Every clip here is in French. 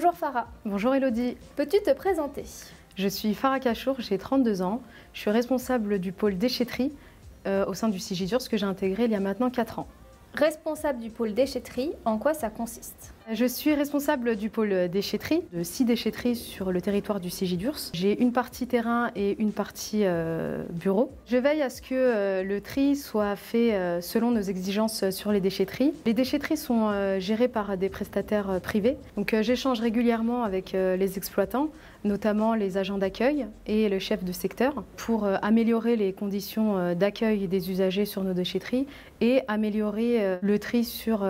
Bonjour Farah. Bonjour Elodie. Peux-tu te présenter? Je suis Farah Kachour, j'ai 32 ans. Je suis responsable du pôle déchetterie au sein du Sigidurs que j'ai intégré il y a maintenant 4 ans. Responsable du pôle déchetterie, en quoi ça consiste? Je suis responsable du pôle déchetterie, de 6 déchetteries sur le territoire du Sigidurs. J'ai une partie terrain et une partie bureau. Je veille à ce que le tri soit fait selon nos exigences sur les déchetteries. Les déchetteries sont gérées par des prestataires privés. Donc j'échange régulièrement avec les exploitants, notamment les agents d'accueil et le chef de secteur, pour améliorer les conditions d'accueil des usagers sur nos déchetteries et améliorer le tri sur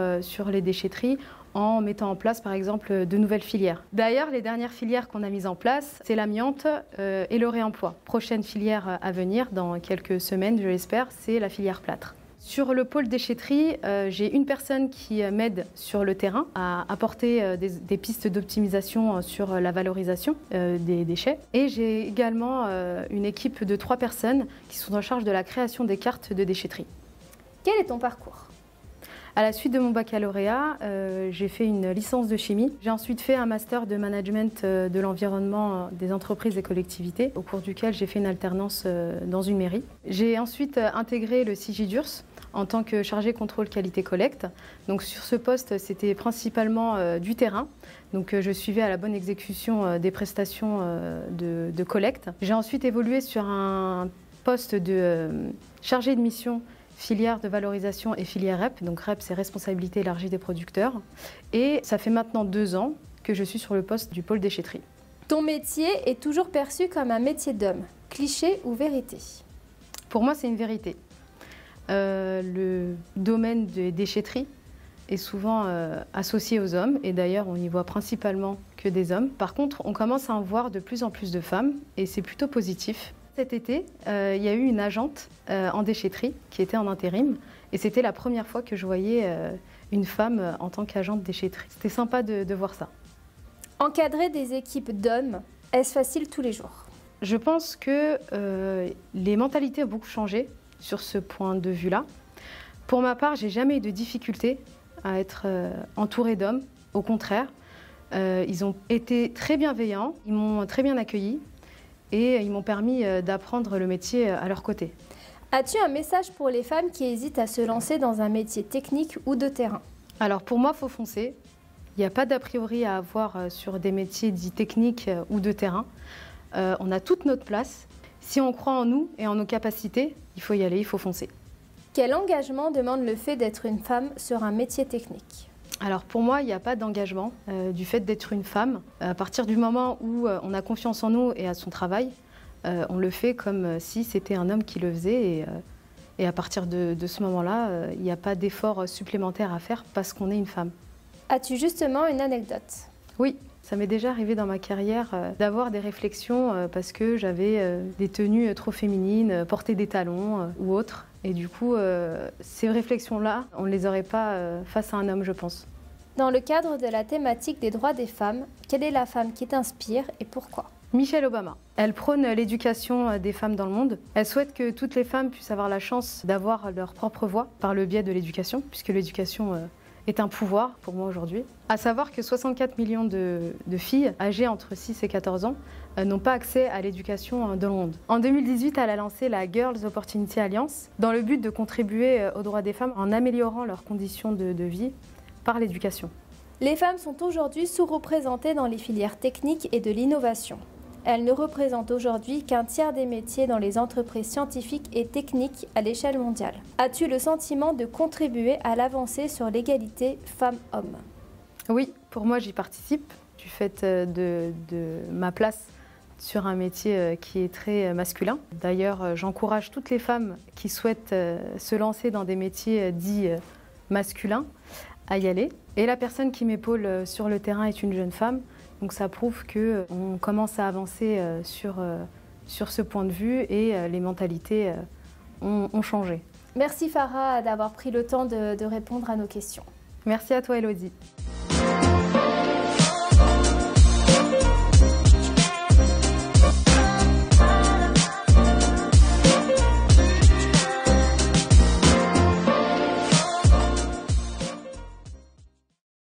les déchetteries en mettant en place par exemple de nouvelles filières. D'ailleurs, les dernières filières qu'on a mises en place, c'est l'amiante et le réemploi. Prochaine filière à venir dans quelques semaines, je l'espère, c'est la filière plâtre. Sur le pôle déchetterie, j'ai une personne qui m'aide sur le terrain à apporter des pistes d'optimisation sur la valorisation des déchets. Et j'ai également une équipe de 3 personnes qui sont en charge de la création des cartes de déchetterie. Quel est ton parcours? À la suite de mon baccalauréat, j'ai fait une licence de chimie. J'ai ensuite fait un master de management de l'environnement des entreprises et collectivités, au cours duquel j'ai fait une alternance dans une mairie. J'ai ensuite intégré le Sigidurs en tant que chargé contrôle qualité collecte. Donc sur ce poste, c'était principalement du terrain. Donc je suivais à la bonne exécution des prestations de collecte. J'ai ensuite évolué sur un poste de chargé de mission filière de valorisation et filière REP. Donc REP, c'est responsabilité élargie des producteurs. Et ça fait maintenant 2 ans que je suis sur le poste du pôle déchetterie. Ton métier est toujours perçu comme un métier d'homme. Cliché ou vérité? Pour moi, c'est une vérité. Le domaine des déchetteries est souvent associé aux hommes. Et d'ailleurs, on y voit principalement que des hommes. Par contre, on commence à en voir de plus en plus de femmes. Et c'est plutôt positif. Cet été, il y a eu une agente en déchetterie qui était en intérim et c'était la première fois que je voyais une femme en tant qu'agente déchetterie. C'était sympa de voir ça. Encadrer des équipes d'hommes, est-ce facile tous les jours? Je pense que les mentalités ont beaucoup changé sur ce point de vue-là. Pour ma part, j'ai jamais eu de difficulté à être entourée d'hommes. Au contraire, ils ont été très bienveillants, ils m'ont très bien accueillie. Et ils m'ont permis d'apprendre le métier à leur côté. As-tu un message pour les femmes qui hésitent à se lancer dans un métier technique ou de terrain? Alors pour moi, il faut foncer. Il n'y a pas d'a priori à avoir sur des métiers dits techniques ou de terrain. On a toute notre place. Si on croit en nous et en nos capacités, il faut y aller, il faut foncer. Quel engagement demande le fait d'être une femme sur un métier technique? Alors pour moi, il n'y a pas d'engagement du fait d'être une femme. À partir du moment où on a confiance en nous et à son travail, on le fait comme si c'était un homme qui le faisait. Et à partir de ce moment-là, il n'y a pas d'effort supplémentaire à faire parce qu'on est une femme. As-tu justement une anecdote? Oui, ça m'est déjà arrivé dans ma carrière d'avoir des réflexions parce que j'avais des tenues trop féminines, porter des talons ou autres. Et du coup, ces réflexions-là, on ne les aurait pas face à un homme, je pense. Dans le cadre de la thématique des droits des femmes, quelle est la femme qui t'inspire et pourquoi? Michelle Obama. Elle prône l'éducation des femmes dans le monde. Elle souhaite que toutes les femmes puissent avoir la chance d'avoir leur propre voix par le biais de l'éducation, puisque l'éducation est un pouvoir pour moi aujourd'hui. À savoir que 64 millions de filles âgées entre 6 et 14 ans n'ont pas accès à l'éducation dans le monde. En 2018, elle a lancé la Girls Opportunity Alliance dans le but de contribuer aux droits des femmes en améliorant leurs conditions de vie par l'éducation. Les femmes sont aujourd'hui sous-représentées dans les filières techniques et de l'innovation. Elles ne représentent aujourd'hui qu'un tiers des métiers dans les entreprises scientifiques et techniques à l'échelle mondiale. As-tu le sentiment de contribuer à l'avancée sur l'égalité femmes-hommes? Oui, pour moi j'y participe du fait de ma place sur un métier qui est très masculin. D'ailleurs, j'encourage toutes les femmes qui souhaitent se lancer dans des métiers dits masculins à y aller. Et la personne qui m'épaule sur le terrain est une jeune femme. Donc ça prouve qu'on commence à avancer sur ce point de vue et les mentalités ont changé. Merci Farah d'avoir pris le temps de répondre à nos questions. Merci à toi Elodie.